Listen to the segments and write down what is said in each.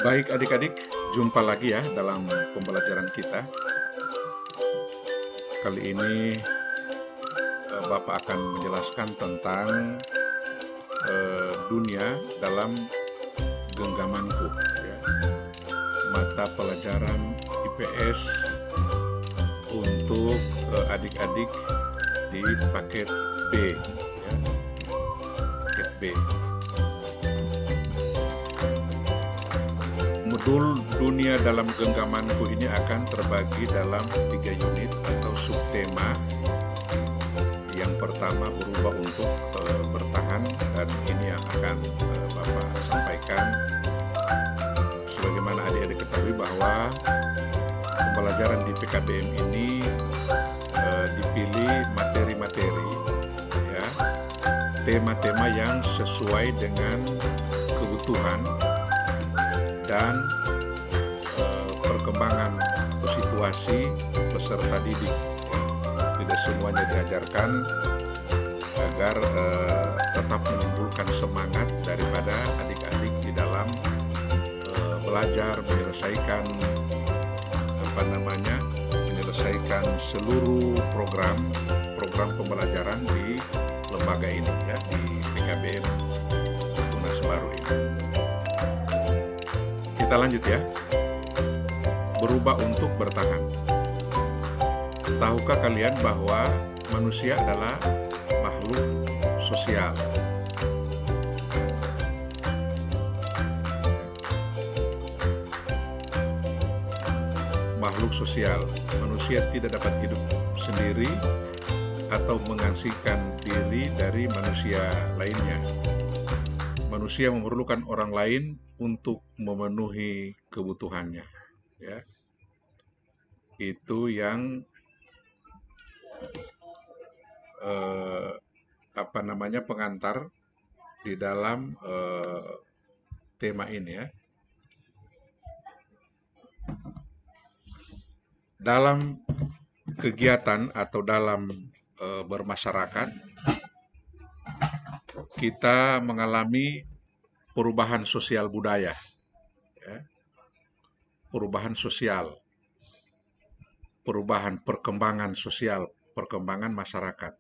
Baik adik-adik, jumpa lagi ya dalam pembelajaran kita. Kali ini Bapak akan menjelaskan tentang dunia dalam genggamanku ya. Mata pelajaran IPS untuk adik-adik di paket B ya. Paket B. Modul dunia dalam genggamanku ini akan terbagi dalam 3 unit atau subtema. Yang pertama berubah untuk bertahan, dan ini yang akan Bapak sampaikan. Sebagaimana adik-adik ketahui bahwa pembelajaran di PKBM ini dipilih materi-materi ya, tema-tema yang sesuai dengan kebutuhan dan perkembangan atau situasi peserta didik. Tidak semuanya diajarkan agar tetap menimbulkan semangat daripada adik-adik di dalam belajar menyelesaikan menyelesaikan seluruh program pembelajaran di lembaga ini ya, di PKBM Tunas Baru ini. Kita lanjut ya. Berubah untuk bertahan. Tahukah kalian bahwa manusia adalah makhluk sosial? Makhluk sosial. Manusia tidak dapat hidup sendiri atau mengasingkan diri dari manusia lainnya. Manusia memerlukan orang lain untuk memenuhi kebutuhannya ya. Itu yang pengantar di dalam tema ini ya. Dalam kegiatan atau dalam bermasyarakat, kita mengalami perubahan sosial budaya ya. Perubahan sosial, perubahan perkembangan sosial, perkembangan masyarakat.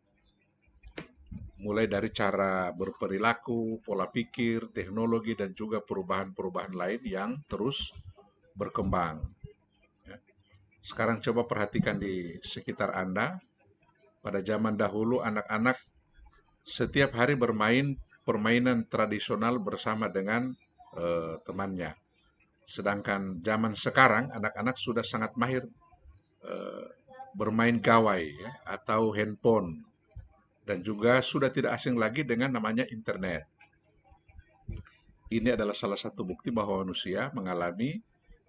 Mulai dari cara berperilaku, pola pikir, teknologi, dan juga perubahan-perubahan lain yang terus berkembang. Sekarang coba perhatikan di sekitar Anda. Pada zaman dahulu anak-anak setiap hari bermain permainan tradisional bersama dengan temannya. Sedangkan zaman sekarang anak-anak sudah sangat mahir bermain gawai ya, atau handphone, dan juga sudah tidak asing lagi dengan namanya internet. Ini adalah salah satu bukti bahwa manusia mengalami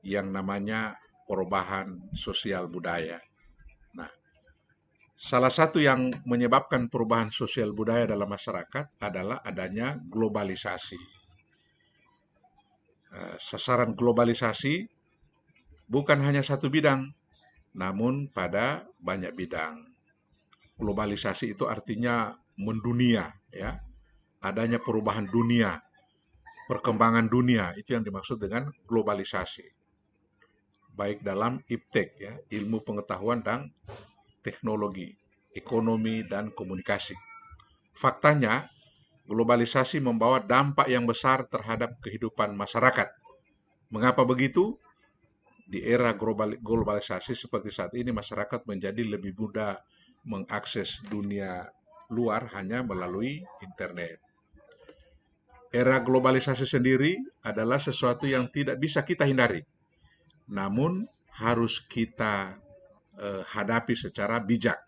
yang namanya perubahan sosial budaya. Nah, salah satu yang menyebabkan perubahan sosial budaya dalam masyarakat adalah adanya globalisasi. Sasaran globalisasi bukan hanya satu bidang, namun pada banyak bidang. Globalisasi itu artinya mendunia ya. Adanya perubahan dunia, perkembangan dunia, itu yang dimaksud dengan globalisasi. Baik dalam iptek ya, ilmu pengetahuan dan teknologi, ekonomi dan komunikasi. Faktanya, globalisasi membawa dampak yang besar terhadap kehidupan masyarakat. Mengapa begitu? Di era globalisasi seperti saat ini, masyarakat menjadi lebih mudah mengakses dunia luar hanya melalui internet. Era globalisasi sendiri adalah sesuatu yang tidak bisa kita hindari, namun harus kita hadapi secara bijak.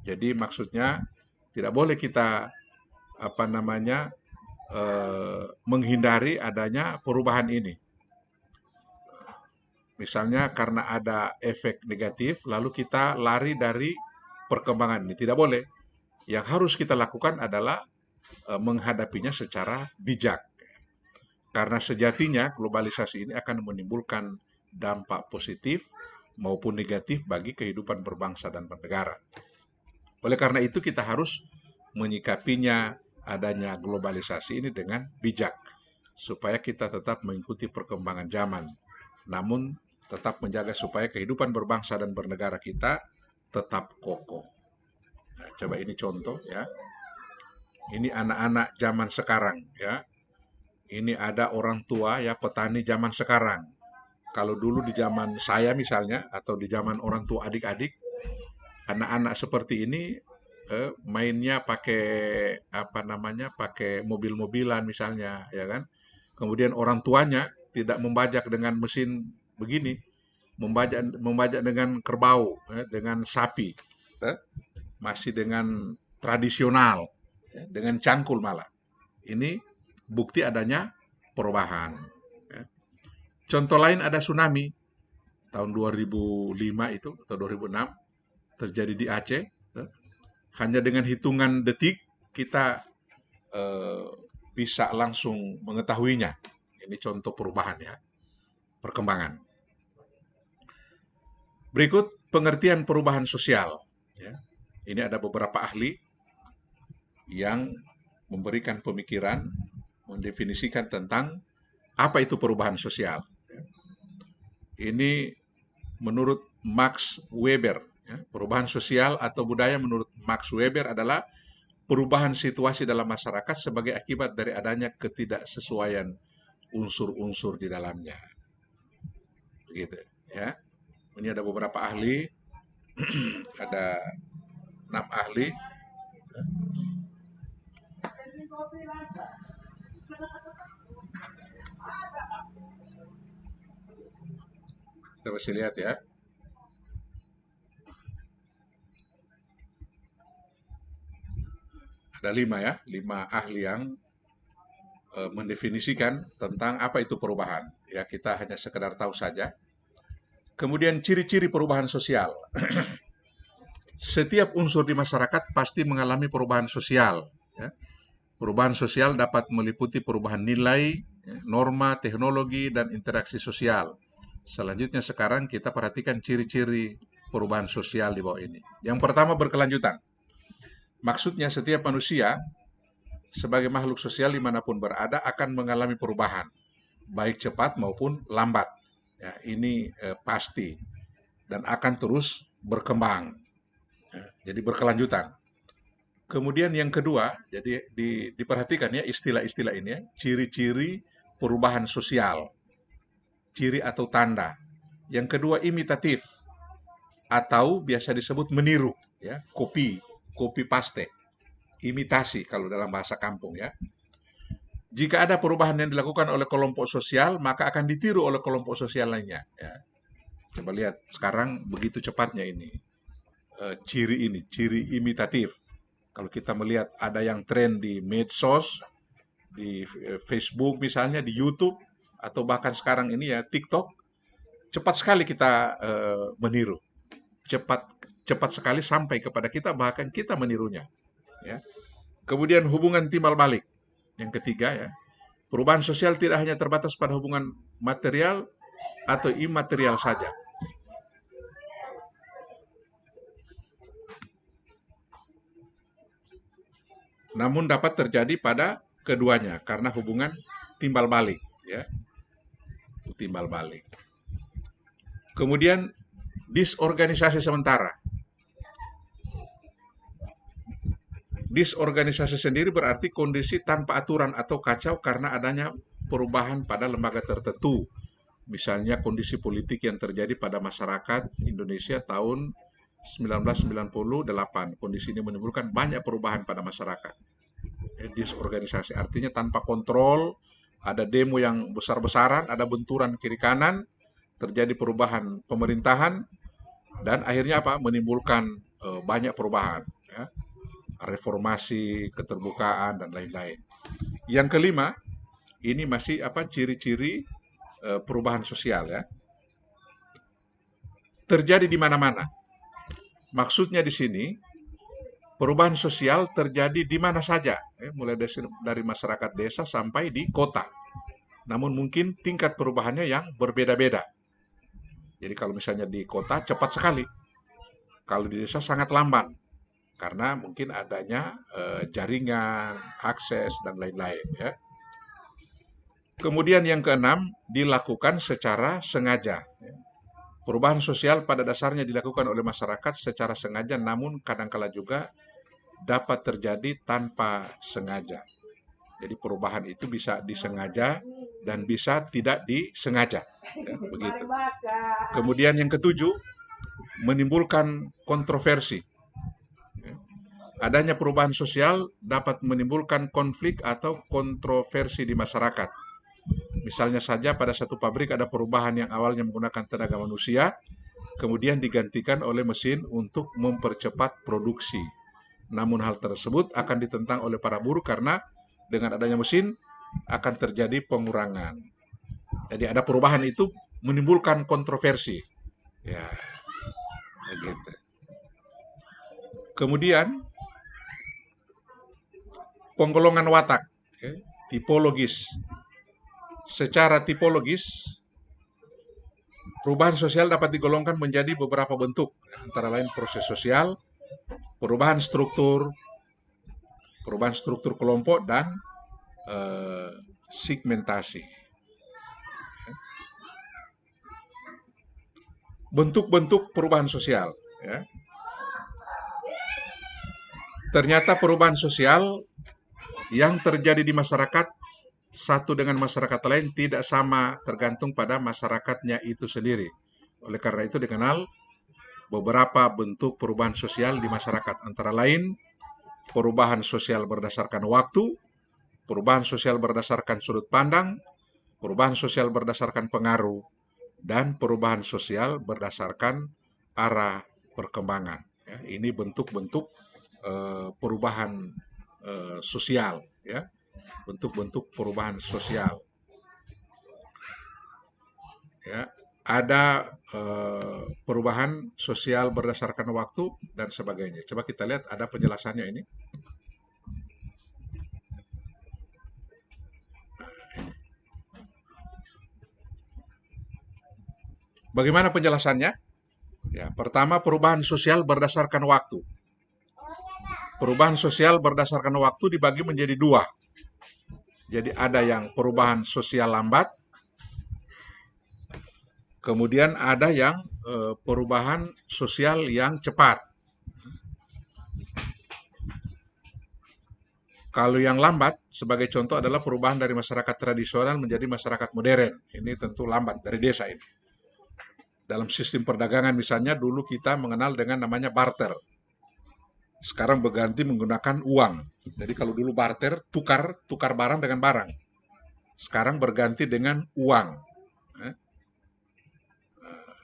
Jadi maksudnya tidak boleh kita menghindari adanya perubahan ini. Misalnya karena ada efek negatif, lalu kita lari dari perkembangan ini. Tidak boleh. Yang harus kita lakukan adalah menghadapinya secara bijak. Karena sejatinya globalisasi ini akan menimbulkan dampak positif maupun negatif bagi kehidupan berbangsa dan bernegara. Oleh karena itu kita harus menyikapinya adanya globalisasi ini dengan bijak. supaya kita tetap mengikuti perkembangan zaman, namun tetap menjaga supaya kehidupan berbangsa dan bernegara kita tetap kokoh. Nah, coba ini contoh ya. Ini anak-anak zaman sekarang ya. Ini ada orang tua ya, petani zaman sekarang. Kalau dulu di zaman saya misalnya, atau di zaman orang tua adik-adik, anak-anak seperti ini mainnya pakai apa namanya, pakai mobil-mobilan misalnya, ya kan? Kemudian orang tuanya tidak membajak dengan mesin begini, membajak dengan kerbau, dengan sapi, masih dengan tradisional, dengan cangkul malah. Ini bukti adanya perubahan. Contoh lain ada tsunami tahun 2005 itu atau 2006 terjadi di Aceh. Hanya dengan hitungan detik kita bisa langsung mengetahuinya. Ini contoh perubahan ya, perkembangan. Berikut pengertian perubahan sosial. Ya. Ini ada beberapa ahli yang memberikan pemikiran, mendefinisikan tentang apa itu perubahan sosial. Ini menurut Max Weber. Perubahan sosial atau budaya menurut Max Weber adalah perubahan situasi dalam masyarakat sebagai akibat dari adanya ketidaksesuaian unsur-unsur di dalamnya. Begitu ya. Ini ada beberapa ahli, ada 6 ahli. Kita masih lihat ya. Ada 5 ya, 5 ahli yang mendefinisikan tentang apa itu perubahan. Ya, kita hanya sekedar tahu saja. Kemudian ciri-ciri perubahan sosial. Setiap unsur di masyarakat pasti mengalami perubahan sosial. Ya. Perubahan sosial dapat meliputi perubahan nilai, norma, teknologi, dan interaksi sosial. Selanjutnya sekarang kita perhatikan ciri-ciri perubahan sosial di bawah ini. Yang pertama, berkelanjutan. Maksudnya setiap manusia sebagai makhluk sosial dimanapun berada akan mengalami perubahan, baik cepat maupun lambat. Ya, ini pasti dan akan terus berkembang. Ya, jadi berkelanjutan. Kemudian yang kedua, jadi diperhatikan ya istilah-istilah ini ya, ciri-ciri perubahan sosial, ciri atau tanda. Yang kedua, imitatif atau biasa disebut meniru, ya, copy paste, imitasi kalau dalam bahasa kampung ya. Jika ada perubahan yang dilakukan oleh kelompok sosial, maka akan ditiru oleh kelompok sosial lainnya. Ya. Coba lihat sekarang begitu cepatnya ini ciri imitatif. Kalau kita melihat ada yang tren di medsos, di Facebook misalnya, di YouTube, atau bahkan sekarang ini ya TikTok, cepat sekali kita meniru. Cepat sekali sampai kepada kita, bahkan kita menirunya. Ya. Kemudian hubungan timbal balik. Yang ketiga ya, perubahan sosial tidak hanya terbatas pada hubungan material atau imaterial saja. Namun dapat terjadi pada keduanya karena hubungan timbal balik, ya. Timbal balik. Kemudian disorganisasi sementara. Disorganisasi sendiri berarti kondisi tanpa aturan atau kacau karena adanya perubahan pada lembaga tertentu. Misalnya kondisi politik yang terjadi pada masyarakat Indonesia tahun 1998. Kondisi ini menimbulkan banyak perubahan pada masyarakat. Disorganisasi artinya tanpa kontrol, ada demo yang besar-besaran, ada benturan kiri kanan, terjadi perubahan pemerintahan, dan akhirnya apa? Menimbulkan banyak perubahan. Ya. Reformasi, keterbukaan, dan lain-lain. Yang kelima, ini masih apa? Ciri-ciri perubahan sosial ya. Terjadi di mana-mana. Maksudnya di sini perubahan sosial terjadi di mana saja, mulai dari masyarakat desa sampai di kota. Namun mungkin tingkat perubahannya yang berbeda-beda. Jadi kalau misalnya di kota cepat sekali, kalau di desa sangat lamban. Karena mungkin adanya jaringan, akses, dan lain-lain. Ya. Kemudian yang keenam, dilakukan secara sengaja. Perubahan sosial pada dasarnya dilakukan oleh masyarakat secara sengaja, namun kadangkala juga dapat terjadi tanpa sengaja. Jadi perubahan itu bisa disengaja dan bisa tidak disengaja. Ya, begitu. Kemudian yang ketujuh, menimbulkan kontroversi. Adanya perubahan sosial dapat menimbulkan konflik atau kontroversi di masyarakat. Misalnya saja pada satu pabrik ada perubahan yang awalnya menggunakan tenaga manusia, kemudian digantikan oleh mesin untuk mempercepat produksi. Namun hal tersebut akan ditentang oleh para buruh karena dengan adanya mesin akan terjadi pengurangan. Jadi ada perubahan itu menimbulkan kontroversi. Ya, begitu. Kemudian penggolongan watak, ya, tipologis. Secara tipologis, perubahan sosial dapat digolongkan menjadi beberapa bentuk, antara lain proses sosial, perubahan struktur kelompok, dan segmentasi. Bentuk-bentuk perubahan sosial. Ya. Ternyata perubahan sosial yang terjadi di masyarakat satu dengan masyarakat lain tidak sama, tergantung pada masyarakatnya itu sendiri. Oleh karena itu dikenal beberapa bentuk perubahan sosial di masyarakat, antara lain perubahan sosial berdasarkan waktu, perubahan sosial berdasarkan sudut pandang, perubahan sosial berdasarkan pengaruh, dan perubahan sosial berdasarkan arah perkembangan. Ya, ini bentuk-bentuk perubahan sosial, ya, bentuk-bentuk perubahan sosial. Ya, ada perubahan sosial berdasarkan waktu dan sebagainya. Coba kita lihat ada penjelasannya ini. Bagaimana penjelasannya? Ya, pertama, perubahan sosial berdasarkan waktu. Perubahan sosial berdasarkan waktu dibagi menjadi dua. Jadi ada yang perubahan sosial lambat, kemudian ada yang perubahan sosial yang cepat. Kalau yang lambat, sebagai contoh adalah perubahan dari masyarakat tradisional menjadi masyarakat modern. Ini tentu lambat dari desa ini. Dalam sistem perdagangan misalnya, dulu kita mengenal dengan namanya barter. Sekarang berganti menggunakan uang. Jadi kalau dulu barter, tukar barang dengan barang. Sekarang berganti dengan uang.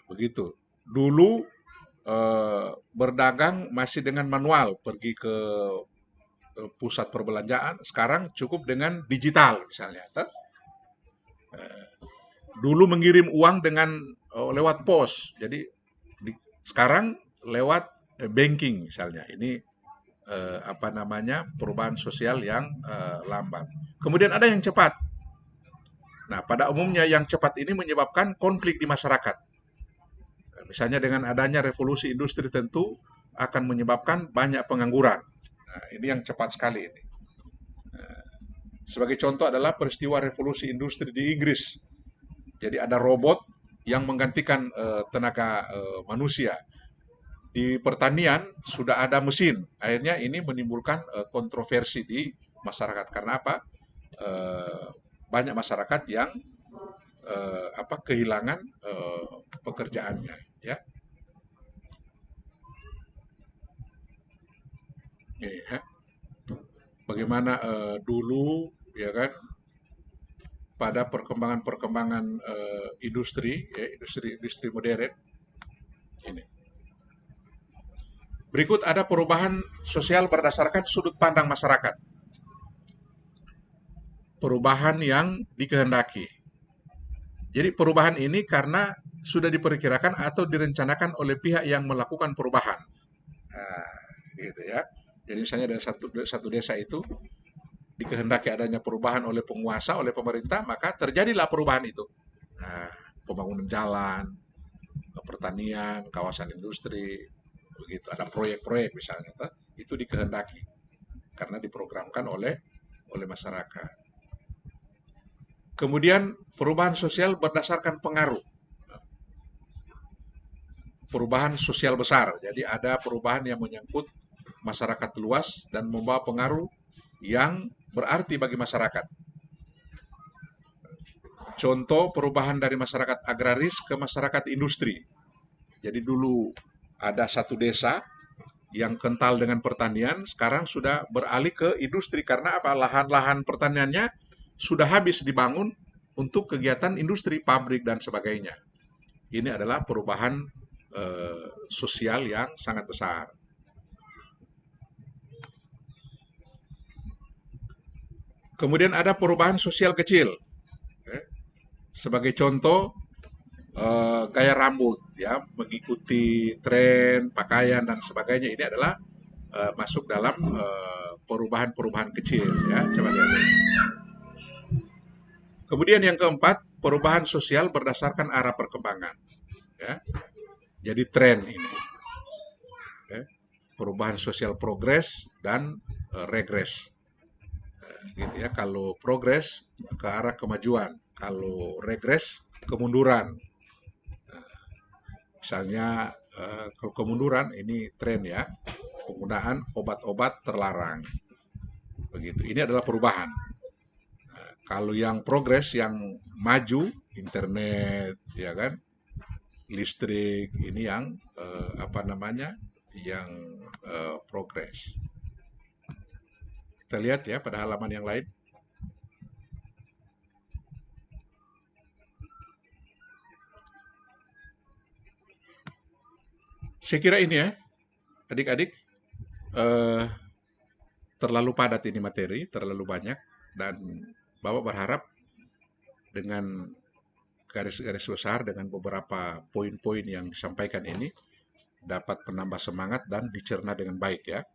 Begitu. Dulu berdagang masih dengan manual, pergi ke pusat perbelanjaan. Sekarang cukup dengan digital misalnya. Dulu mengirim uang dengan lewat pos. Jadi sekarang lewat banking misalnya. Ini perubahan sosial yang lambat. Kemudian ada yang cepat. Nah, pada umumnya yang cepat ini menyebabkan konflik di masyarakat. Misalnya dengan adanya revolusi industri tentu akan menyebabkan banyak pengangguran. Nah, ini yang cepat sekali ini. Sebagai contoh adalah peristiwa revolusi industri di Inggris. Jadi ada robot yang menggantikan tenaga manusia. Di pertanian sudah ada mesin. Akhirnya ini menimbulkan kontroversi di masyarakat. Karena apa? Banyak masyarakat yang kehilangan pekerjaannya. Ya. Ya. Bagaimana dulu, ya kan, pada perkembangan industri, ya, industri modern ini. Berikut ada perubahan sosial berdasarkan sudut pandang masyarakat. Perubahan yang dikehendaki. Jadi perubahan ini karena sudah diperkirakan atau direncanakan oleh pihak yang melakukan perubahan. Nah, gitu ya. Jadi misalnya dari satu desa itu dikehendaki adanya perubahan oleh penguasa, oleh pemerintah, maka terjadilah perubahan itu. Nah, pembangunan jalan, pertanian, kawasan industri, begitu. Ada proyek-proyek misalnya, itu dikehendaki karena diprogramkan oleh masyarakat. Kemudian perubahan sosial berdasarkan pengaruh. Perubahan sosial besar. Jadi ada perubahan yang menyangkut masyarakat luas dan membawa pengaruh yang berarti bagi masyarakat. Contoh perubahan dari masyarakat agraris ke masyarakat industri. Jadi dulu ada satu desa yang kental dengan pertanian, sekarang sudah beralih ke industri karena apa? Lahan-lahan pertaniannya sudah habis dibangun untuk kegiatan industri, pabrik dan sebagainya. Ini adalah perubahan sosial yang sangat besar. Kemudian ada perubahan sosial kecil. Sebagai contoh, gaya rambut, ya, mengikuti tren pakaian dan sebagainya. Ini adalah masuk dalam perubahan-perubahan kecil, ya. Coba lihat. Kemudian yang keempat, perubahan sosial berdasarkan arah perkembangan, ya. Jadi tren ini, ya. Perubahan sosial progres dan regres. Gitu ya. Kalau progres ke arah kemajuan, kalau regres kemunduran. Misalnya kalau kemunduran ini tren, ya, penggunaan obat-obat terlarang. Begitu. Ini adalah perubahan. Kalau yang progres, yang maju, internet, ya kan, listrik, ini yang apa namanya, yang progres. Kita lihat ya pada halaman yang lain. Saya kira ini ya, adik-adik, eh, terlalu padat ini materi, terlalu banyak, dan Bapak berharap dengan garis-garis besar, dengan beberapa poin-poin yang disampaikan ini, dapat menambah semangat dan dicerna dengan baik ya.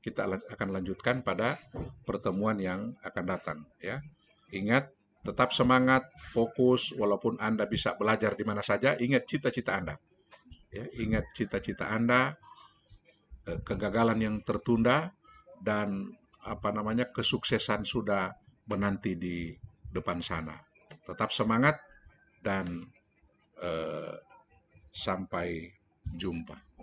Kita akan lanjutkan pada pertemuan yang akan datang ya. Ingat, tetap semangat, fokus, walaupun Anda bisa belajar di mana saja, ingat cita-cita Anda. Ya, ingat cita-cita Anda, kegagalan yang tertunda, dan apa namanya, kesuksesan sudah menanti di depan sana. Tetap semangat dan sampai jumpa.